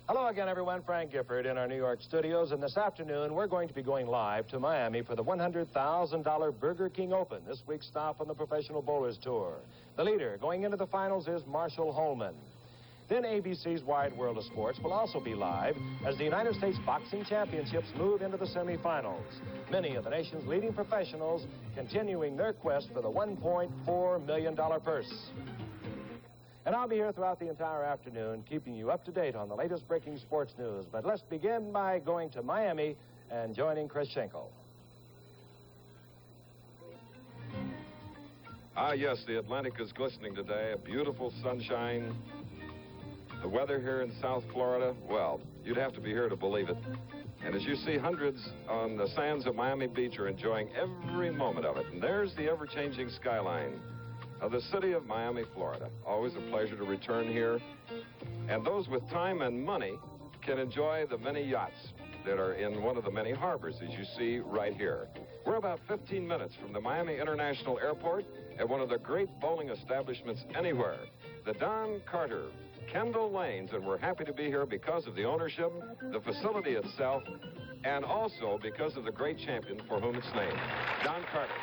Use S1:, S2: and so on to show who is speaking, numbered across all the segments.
S1: Hello again, everyone. Frank Gifford in our New York studios. And this afternoon, we're going to be going live to Miami for the $100,000 Burger King Open, this week's stop on the Professional Bowlers Tour. The leader going into the finals is Marshall Holman. Then ABC's Wide World of Sports will also be live as the United States Boxing Championships move into the semifinals. Many of the nation's leading professionals continuing their quest for the $1.4 million purse. And I'll be here throughout the entire afternoon, keeping you up to date on the latest breaking sports news. But let's begin by going to Miami and joining Chris Schenkel.
S2: Ah, yes, the Atlantic is glistening today. A beautiful sunshine. The weather here in South Florida, well, you'd have to be here to believe it. And as you see, hundreds on the sands of Miami Beach are enjoying every moment of it. And there's the ever-changing skyline of the city of Miami, Florida. Always a pleasure to return here. And those with time and money can enjoy the many yachts that are in one of the many harbors, as you see right here. We're about 15 minutes from the Miami International Airport at one of the great bowling establishments anywhere, the Don Carter, Kendall Lanes, and we're happy to be here because of the ownership, the facility itself, and also because of the great champion for whom it's named, Don Carter.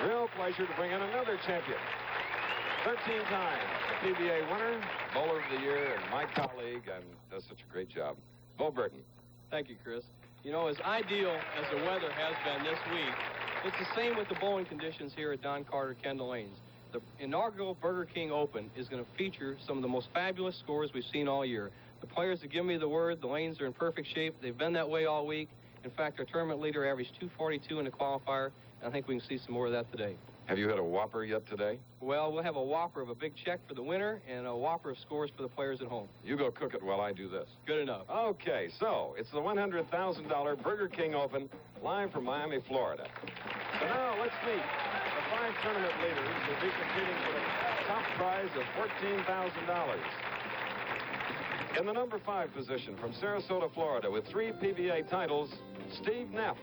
S2: Real pleasure to bring in another champion. 13 times PBA winner, bowler of the year, and my colleague, and does such a great job. Bo Burton.
S3: Thank you, Chris. You know, as ideal as the weather has been this week, it's the same with the bowling conditions here at Don Carter Kendall Lanes. The inaugural Burger King Open is going to feature some of the most fabulous scores we've seen all year. The players have given me the word. The lanes are in perfect shape. They've been that way all week. In fact, our tournament leader averaged 242 in the qualifier. I think we can see some more of that today.
S2: Have you had a whopper yet today?
S3: Well, we'll have a whopper of a big check for the winner and a whopper of scores for the players at home.
S2: You go cook it while I do this.
S3: Good enough.
S2: Okay, so it's the $100,000 Burger King Open live from Miami, Florida. So now let's meet the 5 tournament leaders who'll be competing for the top prize of $14,000. In the number 5 position from Sarasota, Florida, with 3 PBA titles, Steve Neff.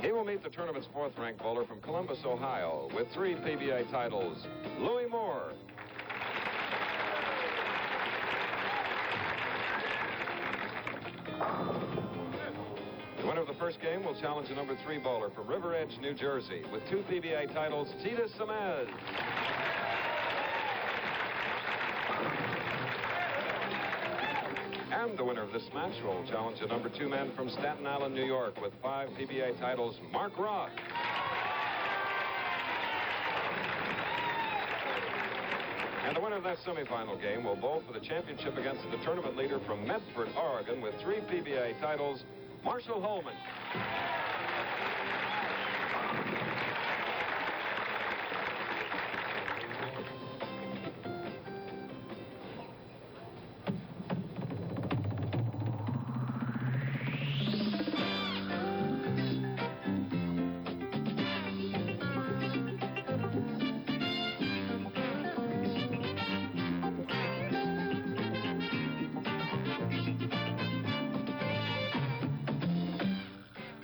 S2: He will meet the tournament's 4th-ranked bowler from Columbus, Ohio, with 3 PBA titles, Louis Moore. The winner of the first game will challenge the number 3 bowler from River Edge, New Jersey, with 2 PBA titles, Tita Samez. And the winner of this match will challenge the number 2 man from Staten Island, New York, with 5 PBA titles, Mark Roth. And the winner of that semifinal game will bowl for the championship against the tournament leader from Medford, Oregon, with 3 PBA titles, Marshall Holman.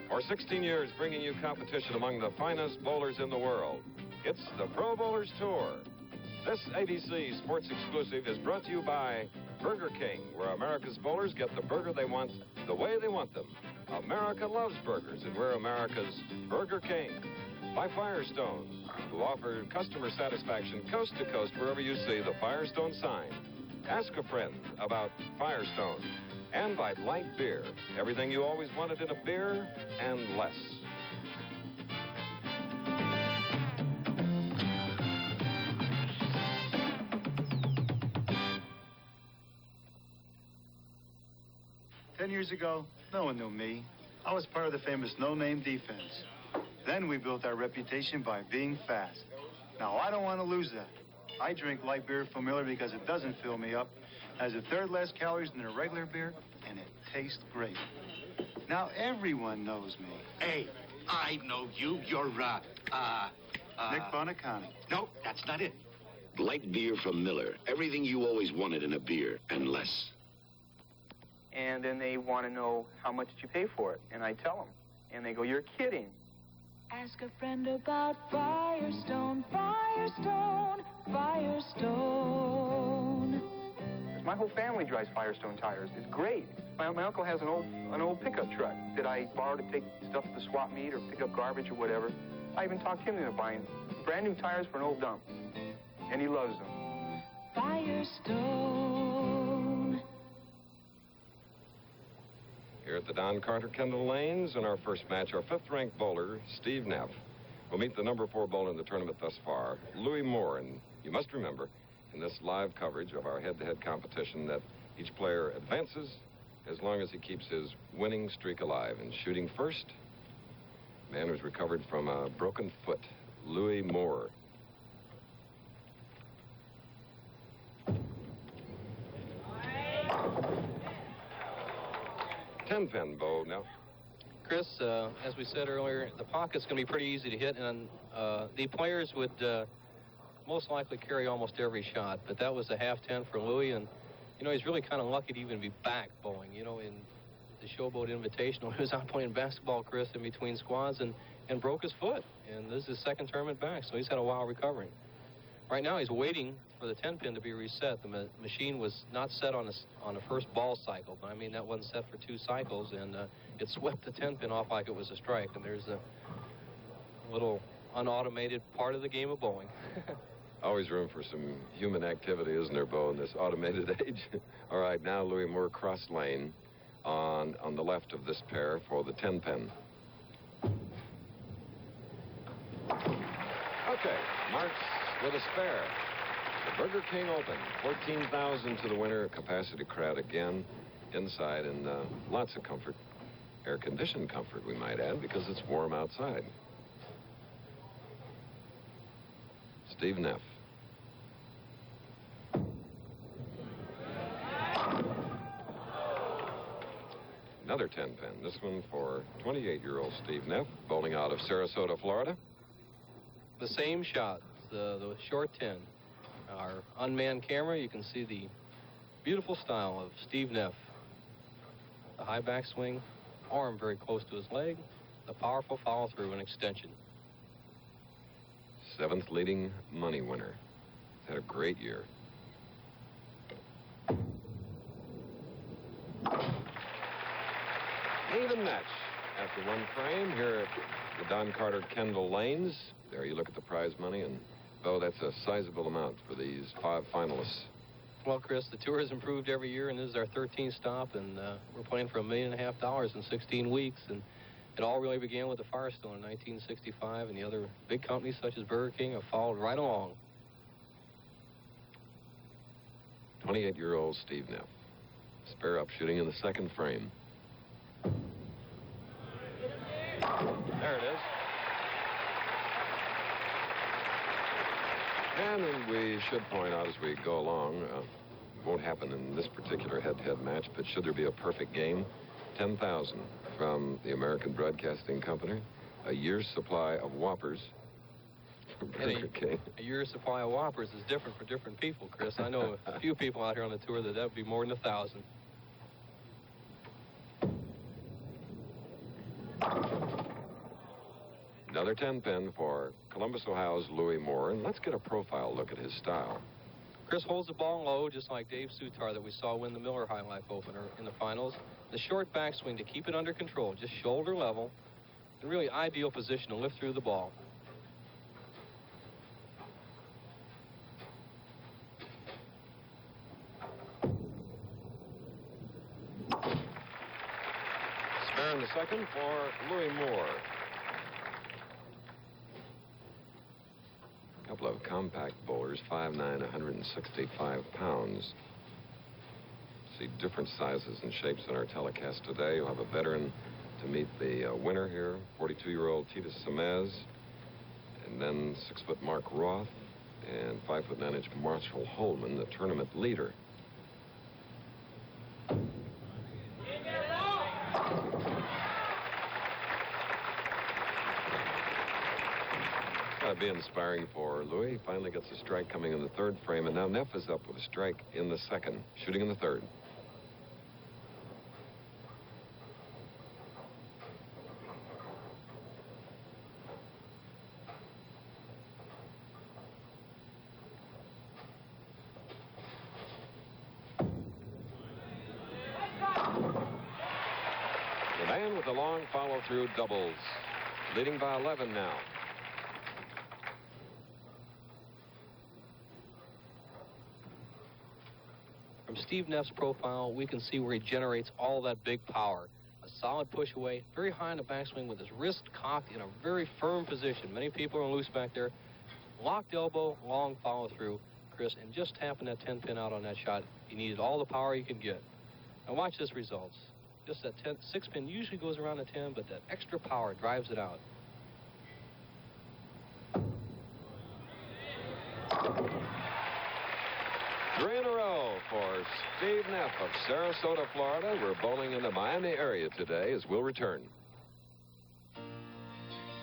S2: For 16 years, bringing you competition among the finest bowlers in the world. It's the Pro Bowlers Tour. This ABC Sports exclusive is brought to you by Burger King, where America's bowlers get the burger they want the way they want them. America loves burgers, and we're America's Burger King. By Firestone, who offer customer satisfaction coast to coast wherever you see the Firestone sign. Ask a friend about Firestone. And by Light Beer, everything you always wanted in a beer and less.
S4: Ten years ago, no one knew me. I was part of the famous no-name defense. Then we built our reputation by being fast. Now, I don't want to lose that. I drink light beer from Miller because it doesn't fill me up, has a third less calories than a regular beer, and it tastes great. Now everyone knows me.
S5: Hey, I know you. You're,
S4: Nick Bonacani.
S5: No, that's not it. Light beer from Miller. Everything you always wanted in a beer, and less.
S6: And then they want to know how much did you pay for it, and I tell them, and they go, "You're kidding." Ask a friend about Firestone, Firestone, Firestone.
S7: My whole family drives Firestone tires. It's great. My uncle has an old pickup truck that I borrow to take stuff to the swap meet or pick up garbage or whatever. I even talked him into buying brand new tires for an old dump. And he loves them.
S6: Firestone.
S2: Here at the Don Carter Kendall Lanes in our first match, our fifth-ranked bowler, Steve Neff, will meet the number 4 bowler in the tournament thus far, Louis Moore. And you must remember, in this live coverage of our head-to-head competition, that each player advances as long as he keeps his winning streak alive. And shooting first, man who's recovered from a broken foot, Louis Moore. Ten-pin bow now.
S3: Chris, as we said earlier, the pocket's going to be pretty easy to hit, and the players would most likely carry almost every shot. But that was a half-10 for Louis, and, you know, he's really kind of lucky to even be back bowling. You know, in the Showboat Invitational, he was out playing basketball, Chris, in between squads and broke his foot. And this is his second tournament back, so he's had a while recovering. Right now, he's waiting for the 10-pin to be reset. The machine was not set on a first ball cycle, but I mean, that wasn't set for 2 cycles, and it swept the 10-pin off like it was a strike. And there's a little unautomated part of the game of bowling.
S2: Always room for some human activity, isn't there, Bo, in this automated age? All right, now Louis Moore cross lane on the left of this pair for the 10-pin. Okay, marks with a spare. The Burger King Open, 14,000 to the winner. Capacity crowd again inside, and lots of comfort. Air-conditioned comfort, we might add, because it's warm outside. Steve Neff. Another 10-pin. This one for 28-year-old Steve Neff, bowling out of Sarasota, Florida.
S3: The same shot, the short 10. Our unmanned camera, you can see the beautiful style of Steve Neff. The high backswing, arm very close to his leg, the powerful follow-through and extension.
S2: 7th leading money winner. He's had a great year. Even match after 1 frame here at the Don Carter Kendall Lanes. There you look at the prize money, and, oh, that's a sizable amount for these 5 finalists.
S3: Well, Chris, the tour has improved every year, and this is our 13th stop, and we're playing for $1.5 million in 16 weeks, and it all really began with the Firestone in 1965, and the other big companies such as Burger King have followed right along.
S2: 28-year-old Steve Neff. Spare up, shooting in the 2nd frame. There it is. And we should point out as we go along, won't happen in this particular head-to-head match, but should there be a perfect game, 10,000 from the American Broadcasting Company, a year's supply of Whoppers.
S3: A year's supply of Whoppers is different for different people, Chris. I know a few people out here on the tour that would be more than 1,000.
S2: Another 10-pin for Columbus, Ohio's Louis Moore, and let's get a profile look at his style.
S3: Chris holds the ball low, just like Dave Sutar that we saw win the Miller High Life opener in the finals. The short backswing to keep it under control, just shoulder level, and really ideal position to lift through the ball.
S2: Spare in the 2nd for Louis Moore. A couple of compact bowlers, 5'9", 165 pounds. See different sizes and shapes in our telecast today. You'll have a veteran to meet the winner here, 42-year-old Titus Semez, and then 6-foot Mark Roth, and 5'9" Marshall Holman, the tournament leader. Be inspiring for Louis. Finally gets a strike coming in the 3rd frame, and now Neff is up with a strike in the 2nd, shooting in the 3rd. with the long follow-through doubles. Leading by 11 now.
S3: From Steve Neff's profile, we can see where he generates all that big power. A solid push away, very high in the backswing with his wrist cocked in a very firm position. Many people are loose back there. Locked elbow, long follow through, Chris, and just tapping that 10 pin out on that shot. He needed all the power he could get. Now watch this results. Just that 6 pin usually goes around the 10, but that extra power drives it out.
S2: Three in a row for Steve Neff of Sarasota, Florida. We're bowling in the Miami area today as we'll return.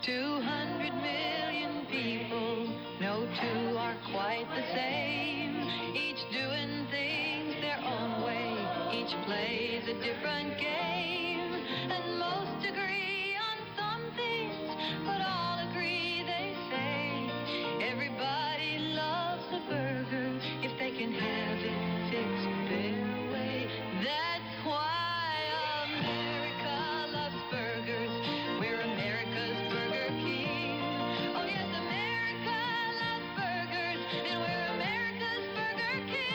S6: 200 million people, no two are quite the same. Each doing things their own way, each plays a different game. And most agree on some things, but all agree they say everybody loves a burger if they can have it fixed their way. That's why America loves burgers. We're America's Burger King. Oh yes, America loves burgers, and we're America's Burger King.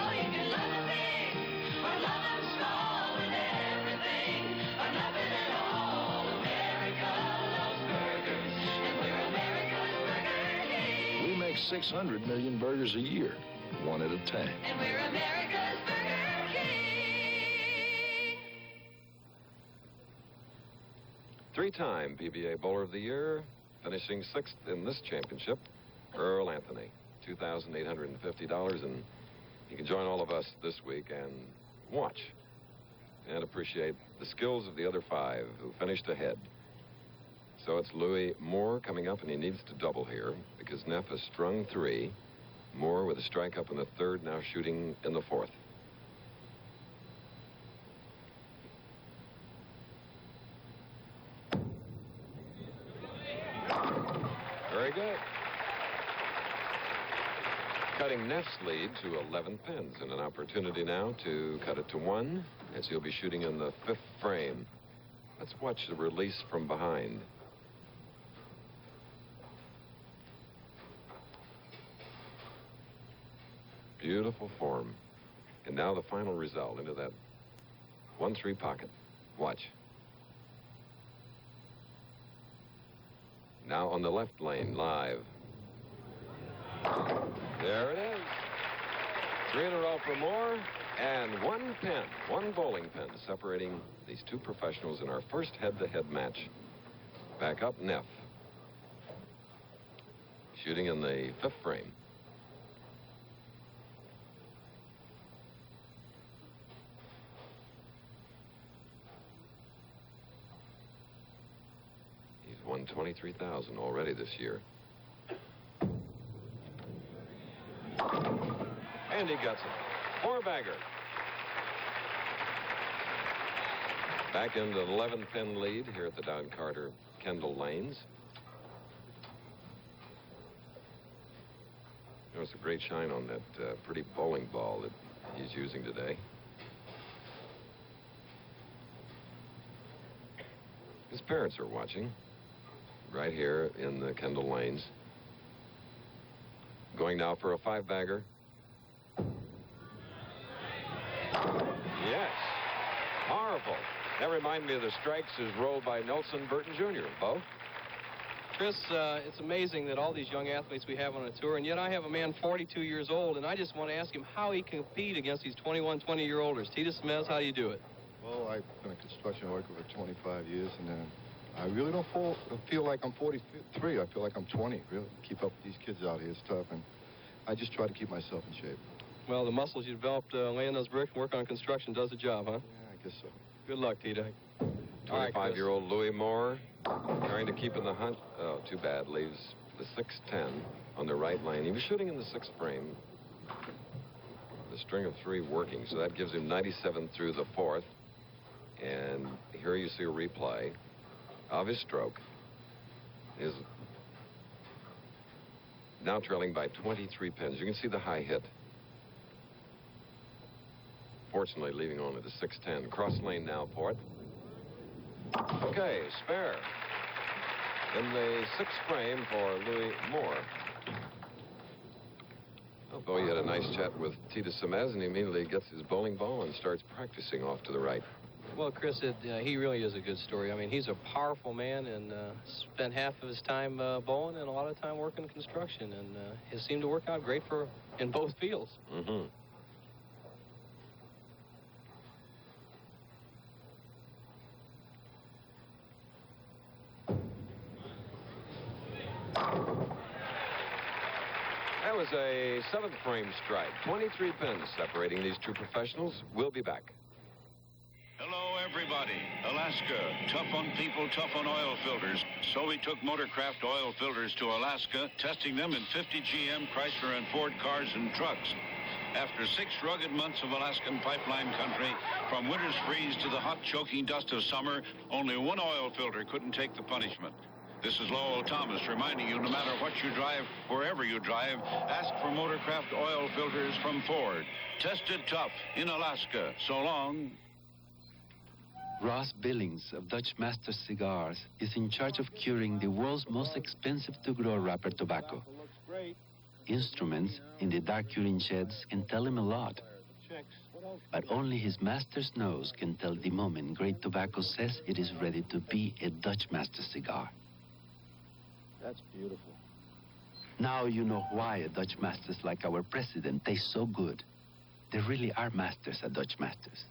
S6: Oh, you can love them big or love them small with everything or nothing at all. America loves burgers, and we're America's Burger King.
S8: We make 600 million burgers a year, one at a time.
S6: And we're America's Burger King.
S2: Three-time PBA Bowler of the Year, finishing 6th in this championship, Earl Anthony. $2,850, and you can join all of us this week and watch and appreciate the skills of the other 5 who finished ahead. So it's Louis Moore coming up, and he needs to double here because Neff has strung 3. Moore with a strike up in the 3rd, now shooting in the 4th. Very good. Cutting Neff's lead to 11 pins, and an opportunity now to cut it to 1 as he'll be shooting in the 5th frame. Let's watch the release from behind. Beautiful form. And now the final result into that 1-3 pocket. Watch. Now on the left lane, live. There it is. 3 in a row for Moore, and 1 pin, 1 bowling pin separating these 2 professionals in our first head-to-head match. Back up, Neff. Shooting in the 5th frame. He's won $23,000 already this year. And he gets it. 4-bagger. Back into an 11-pin lead here at the Don Carter Kendall Lanes. There's a great shine on that pretty bowling ball that he's using today. His parents are watching right here in the Kendall Lanes. Going now for a 5-bagger. Yes. Powerful. That reminded me of the strikes as rolled by Nelson Burton Jr. Bo?
S3: Chris, it's amazing that all these young athletes we have on the tour, and yet I have a man 42 years old, and I just want to ask him how he can compete against these 21, 20-year-olders. Tita Smez, how do you do it?
S9: Well, I've been a construction worker for 25 years, and I really don't feel like I'm 43. I feel like I'm 20, really. Keep up with these kids out here is tough, and I just try to keep myself in shape.
S3: Well, the muscles you developed laying those bricks and working on construction does the job, huh?
S9: Yeah, I guess so.
S3: Good luck, Tita.
S2: 25-year-old Louis Moore trying to keep in the hunt. Oh, too bad. Leaves the 6-10 on the right lane. He was shooting in the 6th frame. The string of 3 working, so that gives him 97 through the 4th. And here you see a replay of his stroke. Is now trailing by 23 pins. You can see the high hit. unfortunately leaving only the 610. Cross lane now for it. Okay, spare. In the 6th frame for Louis Moore. Although he had a nice chat with Tita Semez, and he immediately gets his bowling ball and starts practicing off to the right.
S3: Well, Chris, he really is a good story. I mean, he's a powerful man and spent half of his time bowling and a lot of time working construction, and it seemed to work out great in both fields.
S2: Mm-hmm. That was a 7th frame strike. 23 pins separating these two professionals. We'll be back.
S10: Hello, everybody. Alaska, tough on people, tough on oil filters. So we took Motorcraft oil filters to Alaska, testing them in 50 GM, Chrysler, and Ford cars and trucks. After 6 rugged months of Alaskan pipeline country, from winter's freeze to the hot, choking dust of summer, only one oil filter couldn't take the punishment. This is Lowell Thomas reminding you, no matter what you drive, wherever you drive, ask for Motorcraft oil filters from Ford. Tested tough in Alaska. So long.
S11: Ross Billings of Dutch Master Cigars is in charge of curing the world's most expensive to-grow wrapper tobacco. Instruments in the dark curing sheds can tell him a lot. But only his master's nose can tell the moment great tobacco says it is ready to be a Dutch Master cigar.
S1: That's beautiful.
S11: Now you know why a Dutch Masters like our president taste so good. They really are masters at Dutch Masters.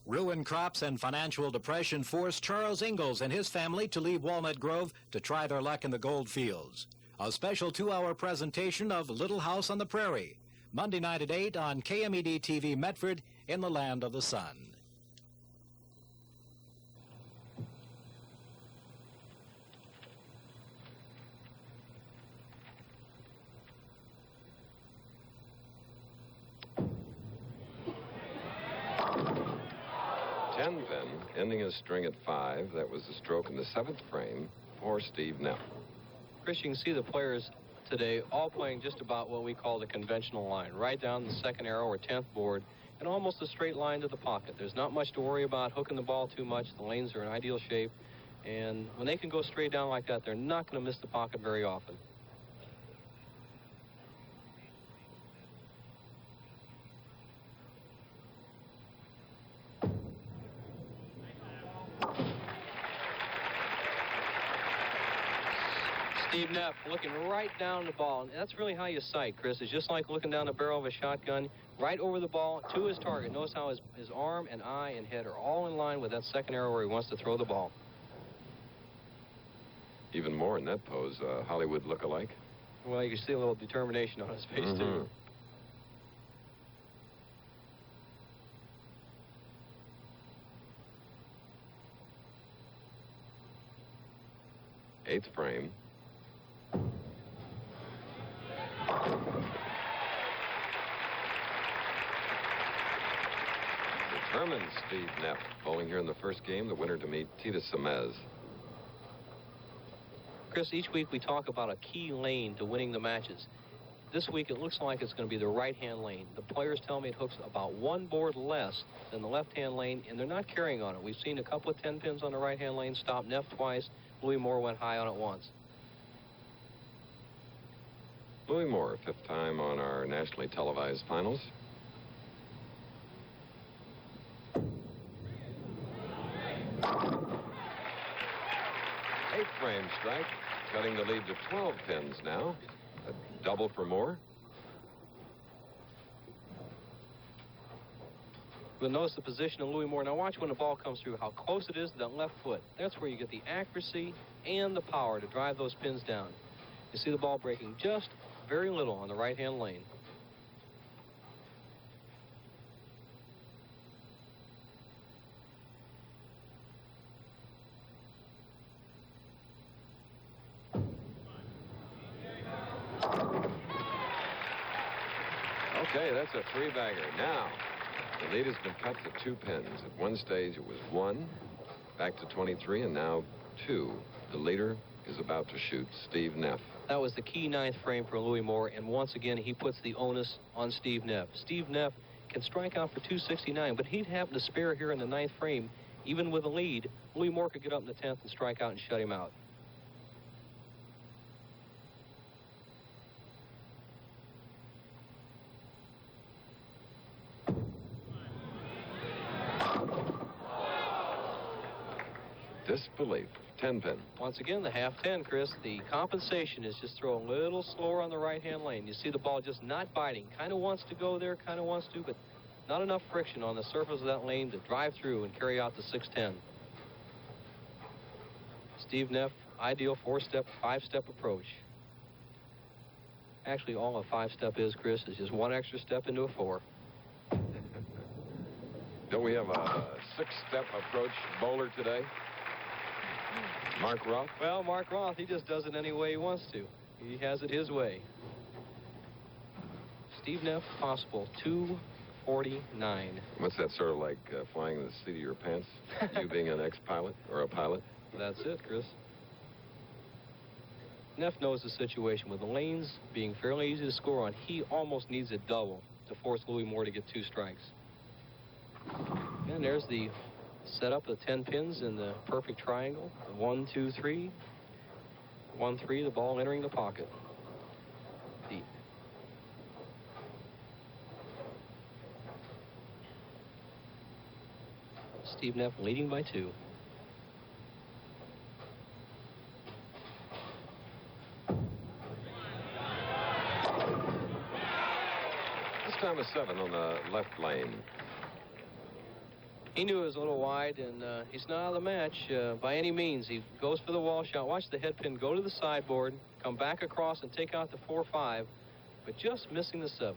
S12: Ruined crops and financial depression forced Charles Ingalls and his family to leave Walnut Grove to try their luck in the gold fields. A special 2-hour presentation of Little House on the Prairie, Monday night at 8 on KMED TV Medford in the land of the sun.
S2: Pin, ending his string at 5. That was the stroke in the 7th frame for Steve Neff.
S3: Chris, you can see the players today all playing just about what we call the conventional line, right down the 2nd arrow or 10th board, and almost a straight line to the pocket. There's not much to worry about hooking the ball too much. The lanes are in ideal shape, and when they can go straight down like that, they're not going to miss the pocket very often. Steve Neff looking right down the ball. And that's really how you sight, Chris. It's just like looking down the barrel of a shotgun, right over the ball to his target. Notice how his arm and eye and head are all in line with that 2nd arrow where he wants to throw the ball.
S2: Even more in that pose, Hollywood look-alike.
S3: Well, you can see a little determination on his face, too.
S2: 8th frame. Determined Steve Neff, bowling here in the first game, the winner to meet Tita Semez.
S3: Chris, each week we talk about a key lane to winning the matches. This week it looks like it's going to be the right-hand lane. The players tell me it hooks about 1 board less than the left-hand lane, and they're not carrying on it. We've seen a couple of 10 pins on the right-hand lane stop Neff twice. Louis Moore went high on it once.
S2: Louis Moore, 5th time on our nationally televised finals. Eighth frame strike, cutting the lead to 12 pins now. A double for Moore.
S3: You'll notice the position of Louis Moore. Now watch when the ball comes through, how close it is to that left foot. That's where you get the accuracy and the power to drive those pins down. You see the ball breaking just very little on the right-hand lane.
S2: Okay, that's a 3-bagger. Now, the lead has been cut to 2 pins. At one stage, it was 1, back to 23, and now 2. The leader is about to shoot Steve Neff.
S3: That was the key ninth frame for Louis Moore, and once again, he puts the onus on Steve Neff. Steve Neff can strike out for 269, but he'd happen to spare here in the ninth frame. Even with a lead, Louis Moore could get up in the 10th and strike out and shut him out.
S2: Disbelief. 10-pin.
S3: Once again, the half 10, Chris. The compensation is just throw a little slower on the right-hand lane. You see the ball just not biting. Kind of wants to go there, kind of wants to, but not enough friction on the surface of that lane to drive through and carry out the 610. Steve Neff, ideal 4-step, 5-step approach. Actually, all a 5-step is, Chris, is just one extra step into a 4.
S2: Don't we have a 6-step approach bowler today? Mark Roth?
S3: Well, Mark Roth, he just does it any way he wants to. He has it his way. Steve Neff, possible 249.
S2: What's that, sort of like flying in the seat of your pants? You being an ex-pilot or a pilot?
S3: That's it, Chris. Neff knows the situation. With the lanes being fairly easy to score on, he almost needs a double to force Louis Moore to get 2 strikes. And there's the setup of the 10 pins in the perfect triangle. 1, 2, 3. 1, 3, the ball entering the pocket. Steve Neff leading by 2.
S2: This time a 7 on the left lane.
S3: He knew it was a little wide, and he's not out of the match by any means. He goes for the wall shot. Watch the head pin go to the sideboard, come back across and take out the 4-5, but just missing the 7.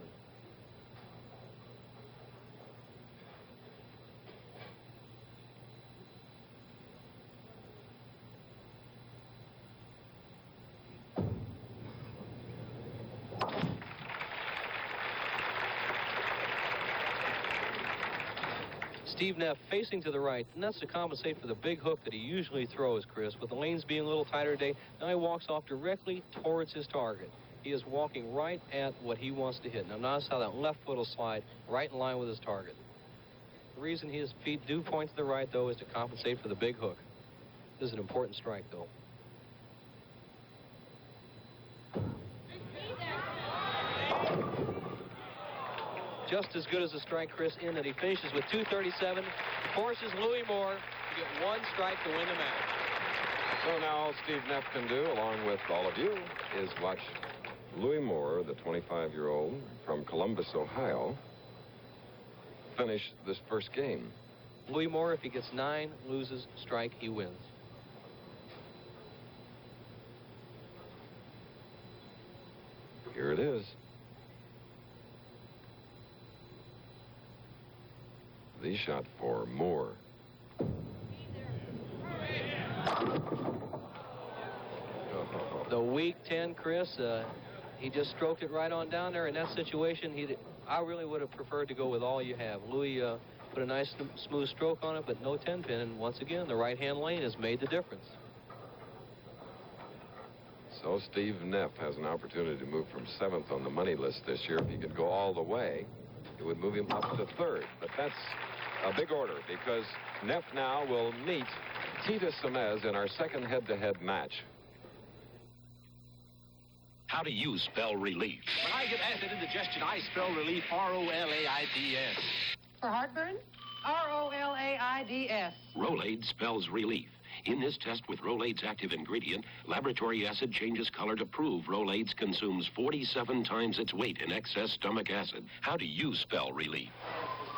S3: Steve Neff facing to the right, and that's to compensate for the big hook that he usually throws, Chris. With the lanes being a little tighter today, now he walks off directly towards his target. He is walking right at what he wants to hit. Now notice how that left foot will slide right in line with his target. The reason his feet do point to the right, though, is to compensate for the big hook. This is an important strike, though. Just as good as a strike, Chris, in that he finishes with 237, forces Louis Moore to get 1 strike to win the match.
S2: So now all Steve Neff can do, along with all of you, is watch Louis Moore, the 25-year-old from Columbus, Ohio, finish this first game.
S3: Louis Moore, if he gets 9, loses, strike, he wins.
S2: Here it is. The shot for Moore.
S3: The weak 10, Chris, he just stroked it right on down there. In that situation, I really would have preferred to go with all you have. Louis put a nice smooth stroke on it, but no 10 pin. And once again, the right-hand lane has made the difference.
S2: So Steve Neff has an opportunity to move from 7th on the money list this year. If he could go all the way, it would move him up to 3rd. But that's a big order, because Neff now will meet Tita Semez in our second head-to-head match.
S5: How do you spell relief?
S13: When I get acid indigestion, I spell relief R-O-L-A-I-D-S.
S14: For heartburn? R-O-L-A-I-D-S.
S5: Rolaids spells relief. In this test with Rolaids active ingredient, laboratory acid changes color to prove Rolaids consumes 47 times its weight in excess stomach acid. How do you spell relief?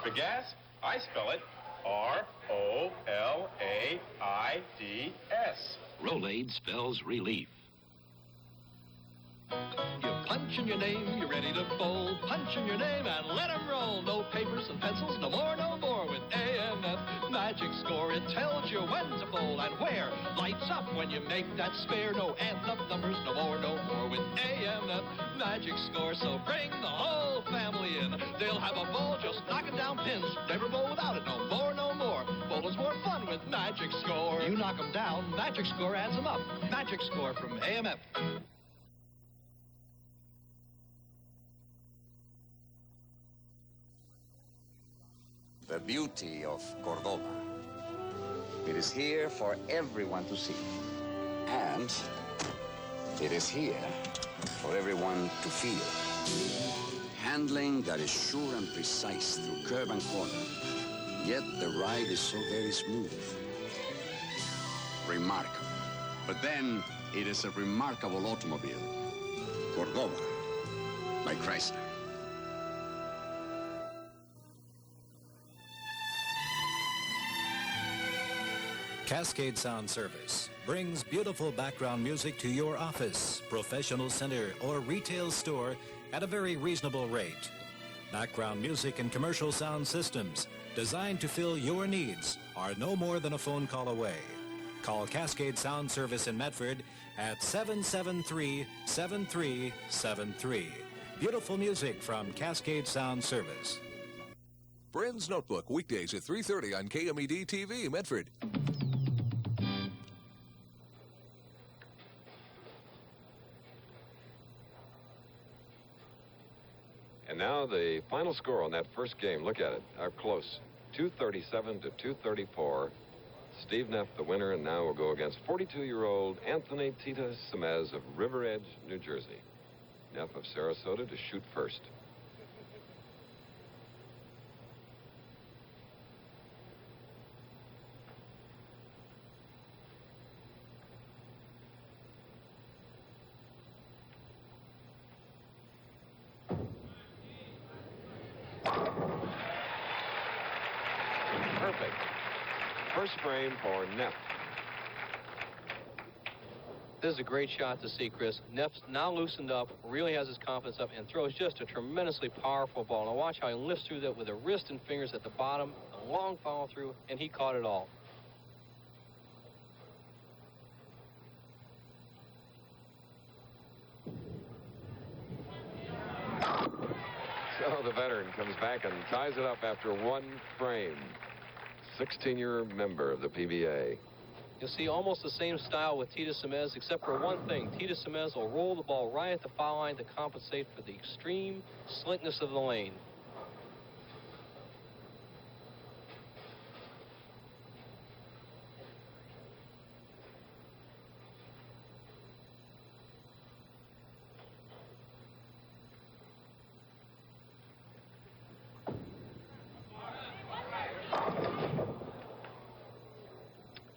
S15: For gas, I spell it R-O-L-A-I-D-S.
S5: Rolaids spells relief.
S13: You punch in your name, you're ready to bowl. Punch in your name and let 'em roll. No papers and pencils, no more with A&F.
S14: Magic Score, it tells you when to bowl and where. Lights up when you make that spare. No anthem numbers, no more with AMF Magic Score. So bring the whole family in. They'll have a ball just knocking down pins. Never bowl without it, no more, no more. Bowling's more fun with Magic Score. You knock them down, Magic Score adds them up. Magic Score from AMF.
S16: The beauty of Cordoba. It is here for everyone to see. And it is here for everyone to feel. Handling that is sure and precise through curb and corner. Yet the ride is so very smooth. Remarkable. But then it is a remarkable automobile. Cordoba by Chrysler.
S12: Cascade Sound Service brings beautiful background music to your office, professional center, or retail store at a very reasonable rate. Background music and commercial sound systems designed to fill your needs are no more than a phone call away. Call Cascade Sound Service in Medford at 773-7373. Beautiful music from Cascade Sound Service.
S17: Brand's Notebook, weekdays at 3:30 on KMED TV, Medford.
S2: And now the final score on that first game. Look at it. Up close. 237 to 234. Steve Neff, the winner, and now will go against 42-year-old Anthony Tita Semez of River Edge, New Jersey. Neff of Sarasota to shoot first. Perfect. First frame for Neff.
S3: This is a great shot to see, Chris. Neff's now loosened up, really has his confidence up, and throws just a tremendously powerful ball. Now watch how he lifts through that with a wrist and fingers at the bottom, a long follow through, and he caught it all.
S2: So the veteran comes back and ties it up after one frame. 16-year member of the PBA.
S3: You'll see almost the same style with Tita Semez, except for one thing. Tita Semez will roll the ball right at the foul line to compensate for the extreme slickness of the lane.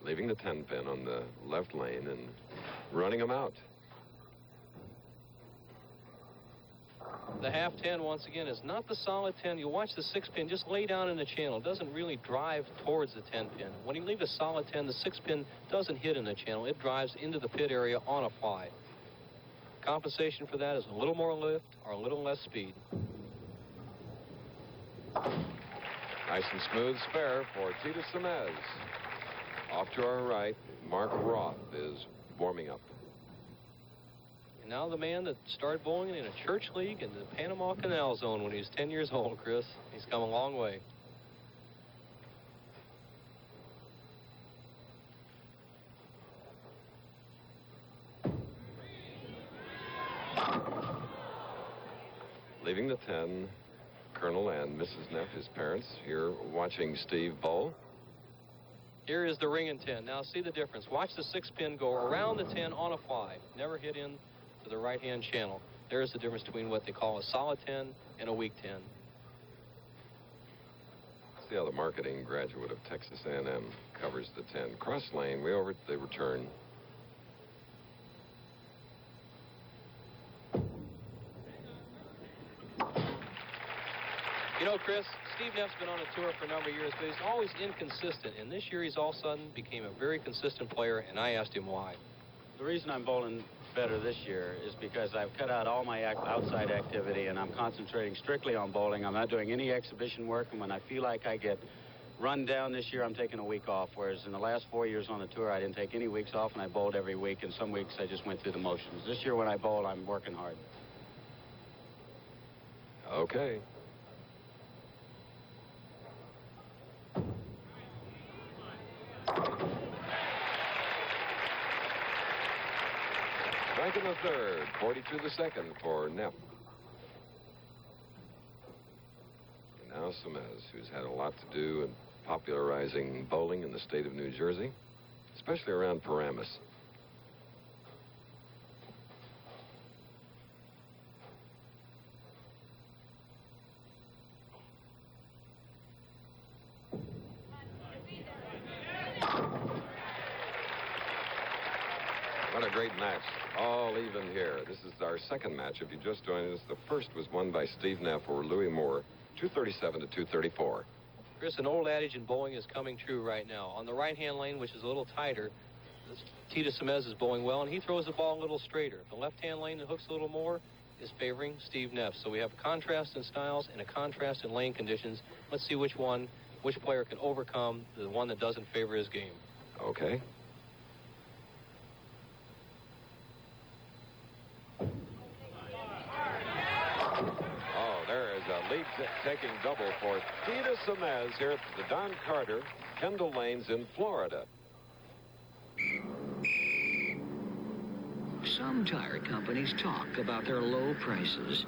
S2: Leaving the 10-pin on the left lane and running him out.
S3: The half 10, once again, is not the solid 10. You watch the 6-pin just lay down in the channel. It doesn't really drive towards the 10-pin. When you leave a solid 10, the 6-pin doesn't hit in the channel. It drives into the pit area on a fly. Compensation for that is a little more lift or a little less speed.
S2: Nice and smooth spare for Tita Semez. Off to our right, Mark Roth is warming up.
S3: And now the man that started bowling in a church league in the Panama Canal Zone when he was 10 years old, Chris. He's come a long way.
S2: Leaving the 10, Colonel and Mrs. Neff, his parents, here watching Steve bowl.
S3: Here is the ring and 10. Now see the difference. Watch the 6-pin go around the 10 on a fly. Never hit in to the right-hand channel. There's the difference between what they call a solid 10 and a weak 10.
S2: See how the marketing graduate of Texas A&M covers the 10. Cross lane, way over at the return.
S3: You know, Chris, Steve Neff's been on a tour for a number of years, but he's always inconsistent. And this year, he's all of a sudden became a very consistent player, and I asked him why.
S18: The reason I'm bowling better this year is because I've cut out all my outside activity, and I'm concentrating strictly on bowling. I'm not doing any exhibition work, and when I feel like I get run down this year, I'm taking a week off, whereas in the last 4 years on the tour, I didn't take any weeks off, and I bowled every week, and some weeks I just went through the motions. This year when I bowl, I'm working hard.
S2: Okay. Strike in the third, 42 the second for Neff. Now Semez, who's had a lot to do in popularizing bowling in the state of New Jersey, especially around Paramus. What a great match. All even here. This is our second match. If you just joined us, the first was won by Steve Neff over Louis Moore, 237 to 234.
S3: Chris, an old adage in bowling is coming true right now. On the right-hand lane, which is a little tighter, Tita Semez is bowling well, and he throws the ball a little straighter. The left-hand lane that hooks a little more is favoring Steve Neff. So we have a contrast in styles and a contrast in lane conditions. Let's see which player can overcome the one that doesn't favor his game.
S2: Okay. Lead-taking double for Tita Semez here at the Don Carter, Kendall Lanes in Florida.
S19: Some tire companies talk about their low prices,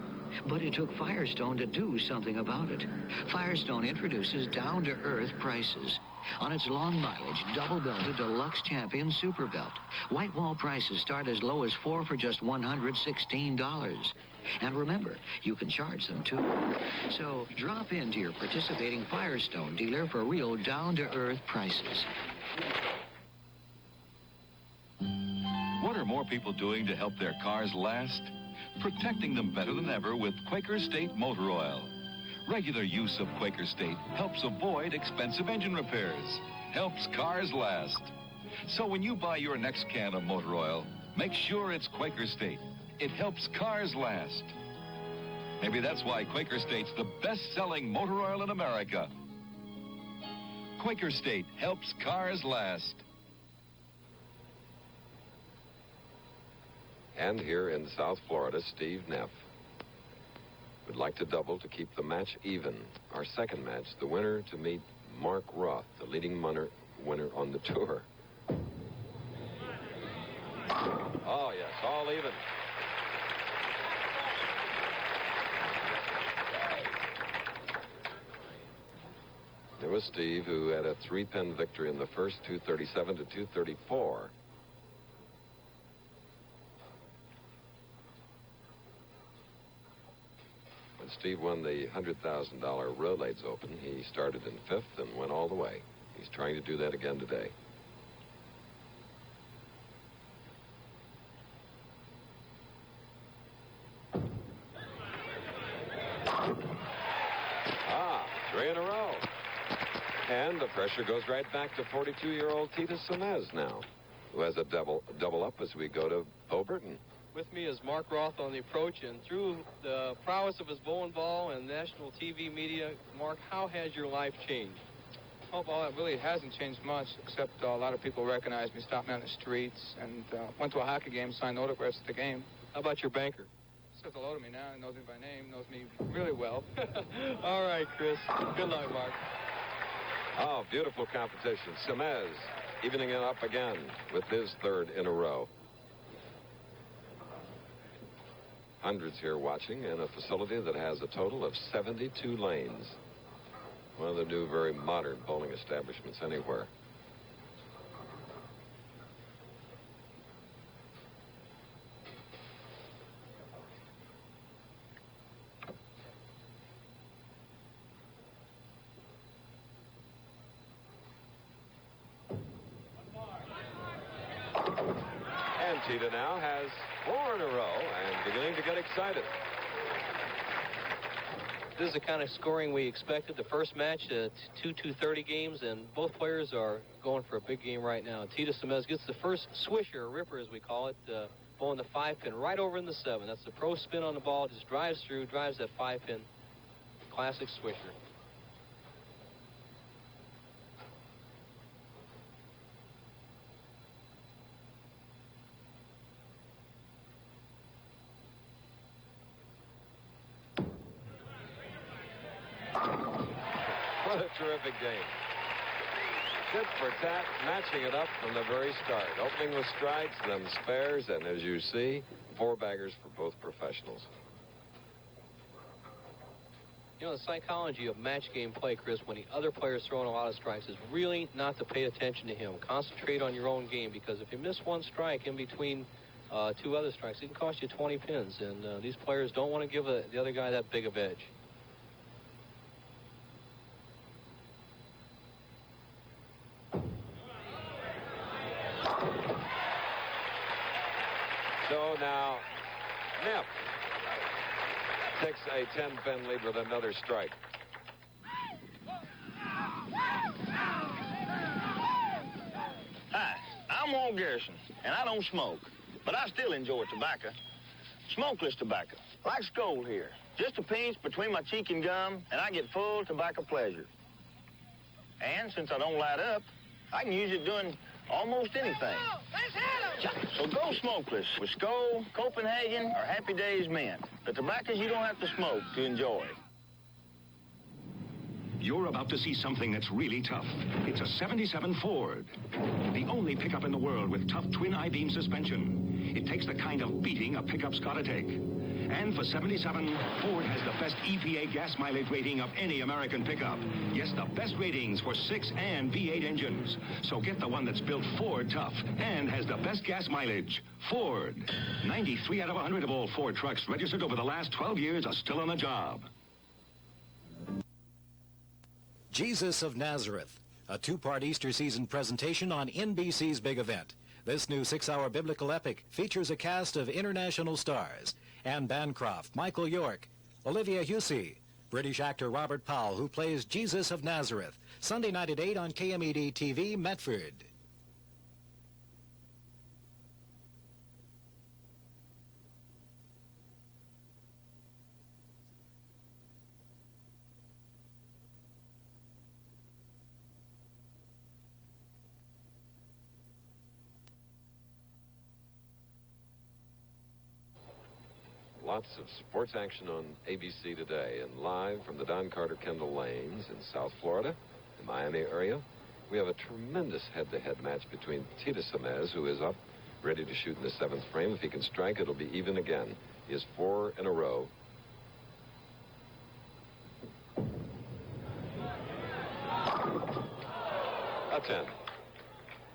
S19: but it took Firestone to do something about it. Firestone introduces down-to-earth prices. On its long mileage, double-belted Deluxe Champion Super Belt, white wall prices start as low as 4 for just $116. And remember, you can charge them too. So drop into your participating Firestone dealer for real down-to-earth prices.
S20: What are more people doing to help their cars last? Protecting them better than ever with Quaker State Motor Oil. Regular use of Quaker State helps avoid expensive engine repairs, helps cars last. So when you buy your next can of motor oil, make sure it's Quaker State. It helps cars last. Maybe that's why Quaker State's the best-selling motor oil in America. Quaker State helps cars last.
S2: And here in South Florida, Steve Neff would like to double to keep the match even. Our second match, the winner to meet Mark Roth, the leading winner on the tour. Oh, yes, all even. There was Steve, who had a 3-pin victory in the first, 237 to 234. When Steve won the $100,000 Rolaids Open, he started in 5th and went all the way. He's trying to do that again today. Three in a row. And the pressure goes right back to 42-year-old Tita Semez now, who has a double up as we go to Bo Burton.
S3: With me is Mark Roth on the approach, and through the prowess of his bowling ball and national TV media, Mark, how has your life changed?
S7: Oh, well, it really hasn't changed much, except a lot of people recognize me, stop me on the streets, and went to a hockey game, signed autographs at the game.
S3: How about your banker?
S7: Says hello to me now. He knows me by name, knows me really well.
S3: All right, Chris. Good luck, Mark.
S2: Oh, beautiful competition. Semez evening it up again with his 3rd in a row. Hundreds here watching in a facility that has a total of 72 lanes. One of the new, very modern bowling establishments anywhere. And Tita now has 4 in a row and beginning to get excited.
S3: This is the kind of scoring we expected. The first match, 2-2-30 games, and both players are going for a big game right now. Tita Semez gets the first swisher, or ripper as we call it, bowling the 5-pin right over in the 7. That's the pro spin on the ball, just drives through, drives that 5-pin. Classic swisher.
S2: terrific game. Tit for tat, matching it up from the very start. Opening with strikes, then spares, and as you see, 4 baggers for both professionals.
S3: You know, the psychology of match game play, Chris, when the other player's throwing a lot of strikes, is really not to pay attention to him. Concentrate on your own game, because if you miss one strike in between 2 other strikes, it can cost you 20 pins, and these players don't want to give the other guy that big of edge.
S2: So now, Neff takes a 10-pin lead with another strike.
S21: Hi, I'm Walt Garrison, and I don't smoke, but I still enjoy tobacco. Smokeless tobacco, like Skoal here. Just a pinch between my cheek and gum, and I get full tobacco pleasure. And since I don't light up, I can use it doing almost anything. So go smokeless with Skoal, Copenhagen, or Happy Days Mint. The tobaccos you don't have to smoke to enjoy.
S5: You're about to see something that's really tough. It's a 77 Ford. The only pickup in the world with tough twin I-beam suspension. It takes the kind of beating a pickup's gotta take. And for 77, Ford has the best EPA gas mileage rating of any American pickup. Yes, the best ratings for 6 and V8 engines. So get the one that's built Ford tough and has the best gas mileage. Ford. 93 out of 100 of all Ford trucks registered over the last 12 years are still on the job.
S12: Jesus of Nazareth, a 2-part Easter season presentation on NBC's big event. This new 6-hour biblical epic features a cast of international stars. Anne Bancroft, Michael York, Olivia Hussey, British actor Robert Powell, who plays Jesus of Nazareth. Sunday night at 8 on KMED TV, Medford.
S2: Lots of sports action on ABC today, and live from the Don Carter Kendall Lanes in South Florida, the Miami area, we have a tremendous head-to-head match between Tita Semez, who is up, ready to shoot in the 7th frame. If he can strike, it'll be even again. He has 4 in a row. A 10.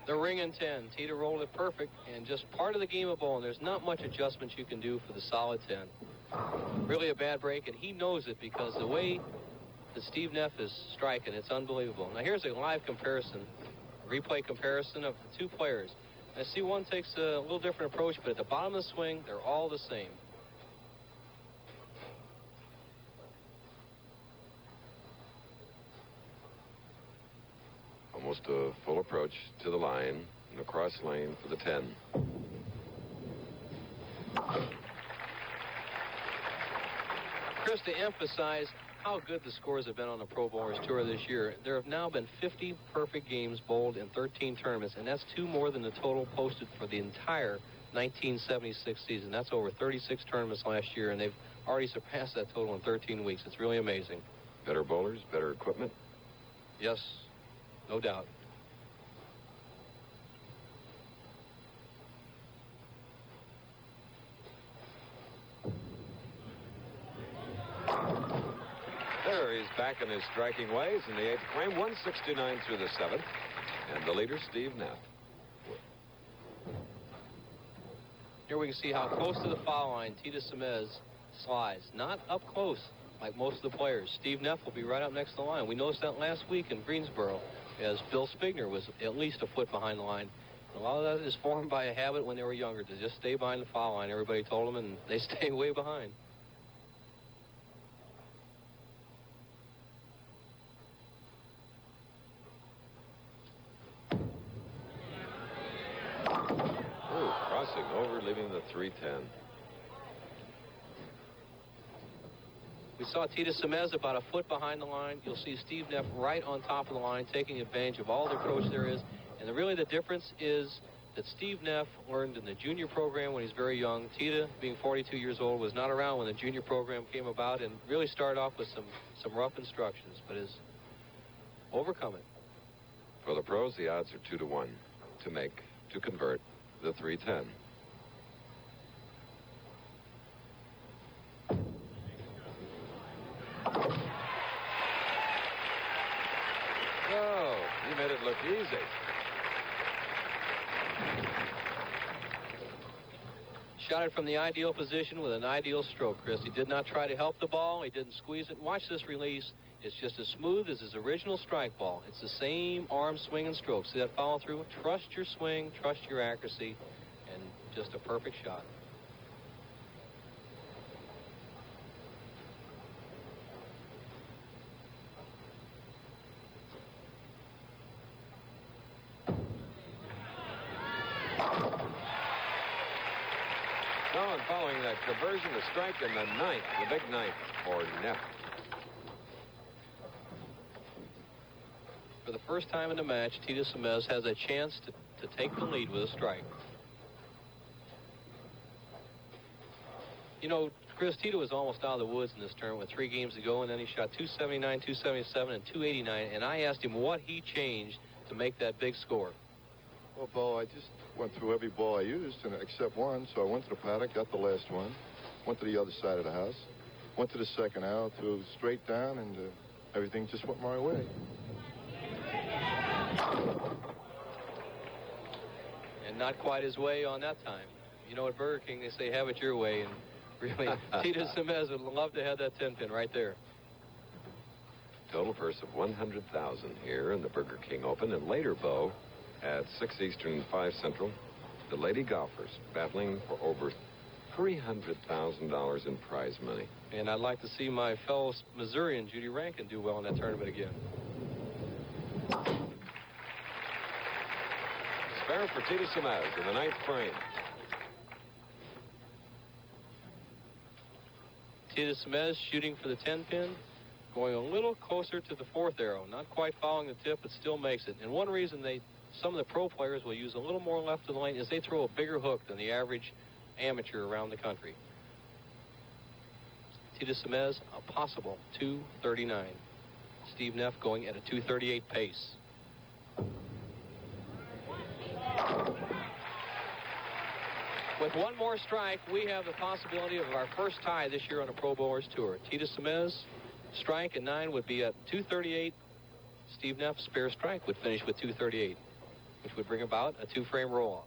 S3: The ring in 10. Tita rolled it perfect, and just part of the game of bowling. There's not much adjustments you can do for the solid 10. Really a bad break, and he knows it because the way that Steve Neff is striking, it's unbelievable. Now here's a live comparison, replay comparison of the 2 players. I see one takes a little different approach, but at the bottom of the swing, they're all the same.
S2: Almost a full approach to the line in the cross lane for the 10.
S3: Chris, to emphasize how good the scores have been on the Pro Bowlers Tour this year, there have now been 50 perfect games bowled in 13 tournaments, and that's 2 more than the total posted for the entire 1976 season. That's over 36 tournaments last year, and they've already surpassed that total in 13 weeks. It's really amazing.
S2: Better bowlers, better equipment?
S3: Yes, no doubt.
S2: There, he's back in his striking ways in the 8th frame. 169 through the 7th. And the leader, Steve Neff.
S3: Here we can see how close to the foul line Tita Semez slides. Not up close like most of the players. Steve Neff will be right up next to the line. We noticed that last week in Greensboro, as Bill Spigner was at least a foot behind the line. A lot of that is formed by a habit when they were younger to just stay behind the foul line. Everybody told them, and they stay way behind.
S2: Crossing over, leaving the 310.
S3: We saw Tita Semez about a foot behind the line. You'll see Steve Neff right on top of the line, taking advantage of all the approach there is. And really the difference is that Steve Neff learned in the junior program when he's very young. Tita, being 42 years old, was not around when the junior program came about and really started off with some rough instructions. But as overcome it.
S2: For the pros, the odds are 2-1 to convert the 310. Oh, he made it look easy.
S3: Shot it from the ideal position with an ideal stroke, Chris. He did not try to help the ball. He didn't squeeze it. Watch this release. It's just as smooth as his original strike ball. It's the same arm swing and stroke. See that follow through? Trust your swing, trust your accuracy, and just a perfect shot.
S2: So, and following that conversion, a strike in the ninth, the big ninth for Neff.
S3: For the first time in the match, Tito Semez has a chance to take the lead with a strike. You know, Chris, Tito was almost out of the woods in this tournament with 3 games to go, and then he shot 279, 277, and 289, and I asked him what he changed to make that big score.
S9: Well, Bo, I just went through every ball I used, and except one, so I went to the paddock, got the last one, went to the other side of the house, went to the second out, threw straight down, and everything just went my way.
S3: And not quite his way on that time. You know, at Burger King, they say, have it your way, and really, Tito Semez would love to have that 10-pin right there.
S2: Total purse of $100,000 here in the Burger King Open, and later, Bo, at 6 Eastern and 5 Central, the lady golfers battling for over $300,000 in prize money.
S3: And I'd like to see my fellow Missourian, Judy Rankin, do well in that tournament again.
S2: Spare for Tito Semez in the 9th frame.
S3: Tito Semez shooting for the 10-pin, going a little closer to the 4th arrow. Not quite following the tip, but still makes it. And one reason some of the pro players will use a little more left of the lane is they throw a bigger hook than the average amateur around the country. Tito Semez, a possible 239. Steve Neff going at a 238 pace. With one more strike, we have the possibility of our first tie this year on a Pro Bowlers Tour. Tito Semez, strike and 9 would be at 238. Steve Neff, spare strike, would finish with 238, which would bring about a 2-frame roll-off.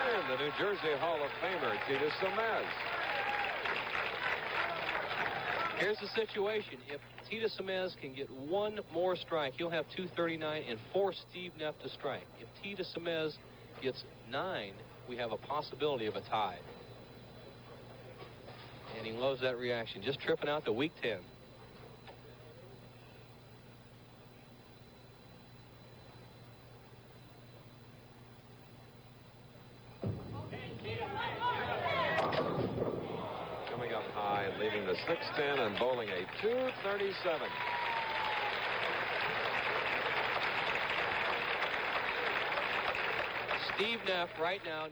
S2: And the New Jersey Hall of Famer, Tito Semez.
S3: Here's the situation. If Tito Semez can get one more strike, he'll have 239 and force Steve Neff to strike. If Tito Semez gets 9, we have a possibility of a tie. And he loves that reaction. Just tripping out to week 10.
S2: Coming up high and leaving the 610 and bowling a 237.
S3: Steve Neff right now